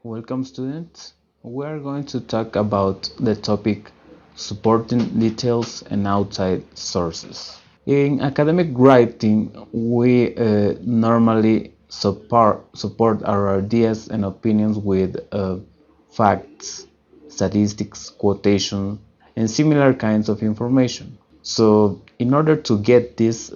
Welcome students. We are going to talk about the topic supporting details and outside sources. In academic writing, we normally support our ideas and opinions with facts, statistics, quotation, and similar kinds of information. So in order to get these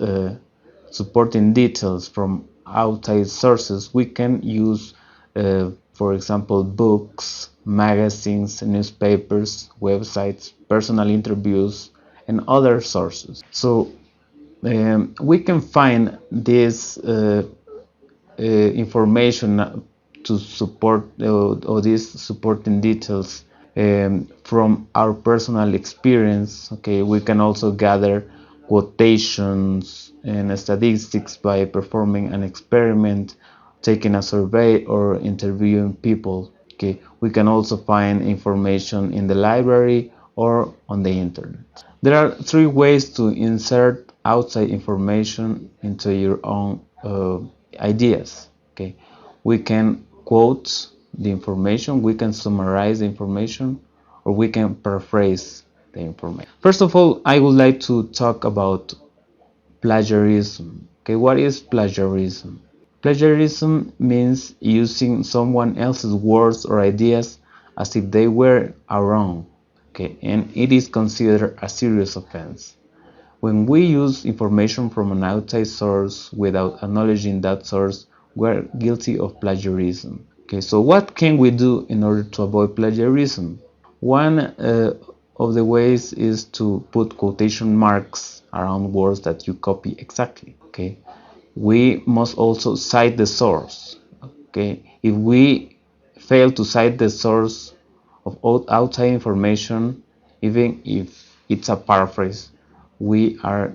supporting details from outside sources, we can use, for example, books, magazines, newspapers, websites, personal interviews, and other sources. So we can find this information to support or these supporting details from our personal experience. Okay, we can also gather quotations and statistics by performing an experiment, taking a survey, or interviewing people. Okay, we can also find information in the library or on the internet. There are three ways to insert outside information into your own ideas. Okay, we can quote the information, we can summarize the information, or we can paraphrase the information. First of all, I would like to talk about plagiarism. Okay, what is plagiarism? Plagiarism means using someone else's words or ideas as if they were our own. Okay, and it is considered a serious offense. When we use information from an outside source without acknowledging that source, we are guilty of plagiarism. Okay, so what can we do in order to avoid plagiarism? One of the ways is to put quotation marks around words that you copy exactly. Okay, we must also cite the source. Okay, if we fail to cite the source of outside information, even if it's a paraphrase, we are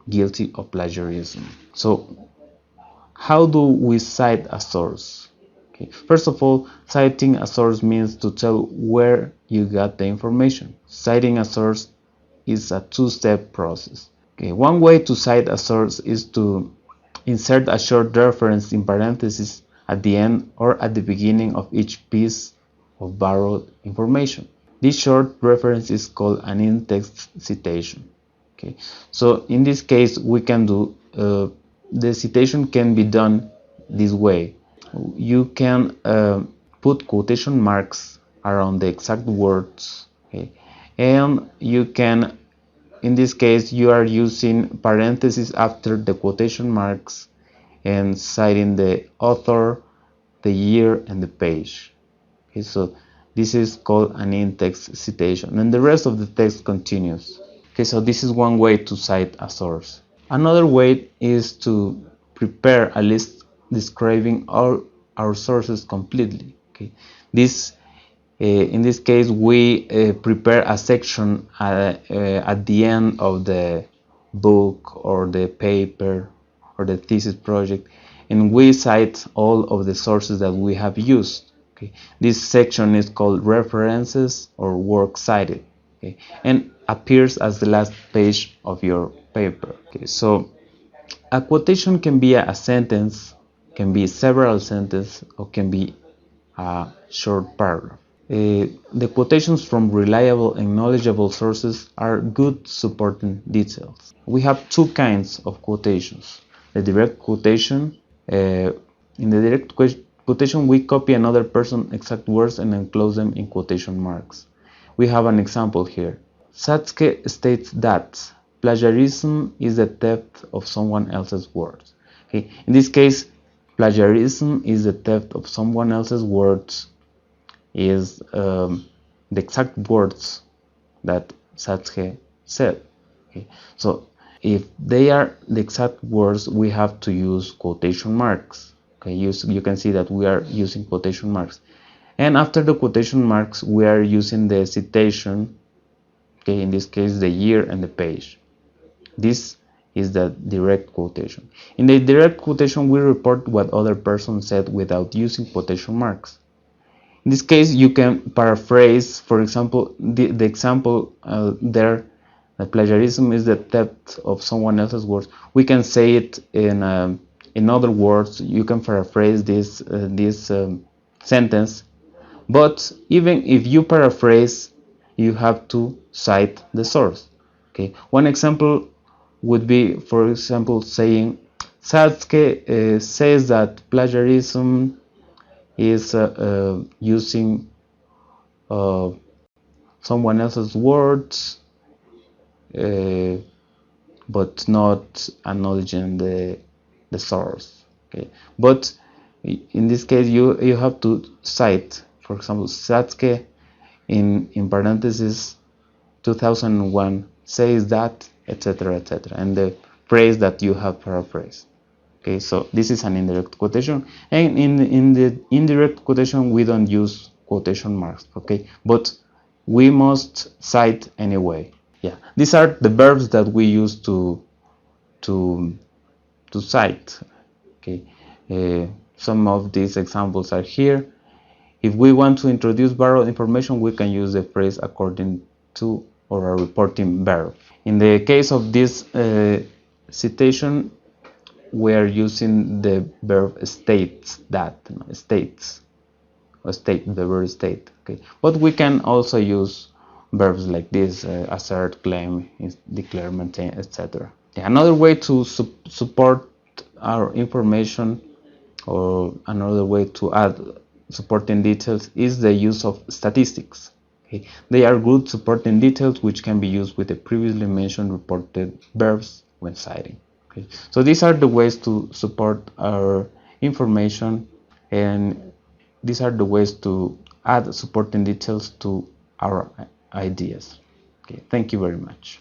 guilty of plagiarism. So how do we cite a source? Okay. First of all, citing a source means to tell where you got the information. Citing a source is a two-step process. Okay. One way to cite a source is to insert a short reference in parentheses at the end or at the beginning of each piece of borrowed information. This short reference is called an in-text citation. Okay, so in this case, we can do the citation can be done this way. You can put quotation marks around the exact words, okay? And you can, in this case, you are using parentheses after the quotation marks and citing the author, the year, and the page. Okay, so this is called an in-text citation, and the rest of the text continues. Okay, so this is one way to cite a source. Another way is to prepare a list describing all our sources completely. Okay, this in this case we prepare a section at the end of the book or the paper or the thesis project, and we cite all of the sources that we have used. Okay, this section is called references or works cited. Okay, and appears as the last page of your paper. Okay, so a quotation can be a sentence, can be several sentences, or can be a short paragraph. The quotations from reliable and knowledgeable sources are good supporting details. We have two kinds of quotations. The direct quotation. In the direct quotation, we copy another person's exact words and enclose them in quotation marks. We have an example here. Satsuki states that plagiarism is the theft of someone else's words. Okay. In this case, plagiarism is the theft of someone else's words is the exact words that Satsuki said. Okay. So if they are the exact words, we have to use quotation marks. Okay. You can see that we are using quotation marks. And after the quotation marks, we are using the citation, okay, in this case, the year and the page. This is the direct quotation. In the direct quotation, we report what other person said without using quotation marks. In this case, you can paraphrase, for example, the example there, that plagiarism is the theft of someone else's words. We can say it in other words. You can paraphrase this sentence But even if you paraphrase, you have to cite the source. Okay, one example would be, for example, saying Satsuki says that plagiarism is using someone else's words, but not acknowledging the source. Okay, but in this case, you have to cite, for example, Satsuki in parentheses 2001 says that, etc., etc., and the phrase that you have paraphrased. Okay, so this is an indirect quotation, and in the indirect quotation we don't use quotation marks. Okay, but we must cite anyway. Yeah, these are the verbs that we use to cite. Okay, some of these examples are here. If we want to introduce borrowed information, we can use the phrase according to or a reporting verb. In the case of this citation, we are using the verb states that, states, or state, the verb state. Okay, but we can also use verbs like this: assert, claim, declare, maintain, etc. Another way to support our information, or another way to add supporting details, is the use of statistics. Okay, they are good supporting details which can be used with the previously mentioned reported verbs when citing. Okay, so these are the ways to support our information, and these are the ways to add supporting details to our ideas. Okay, thank you very much.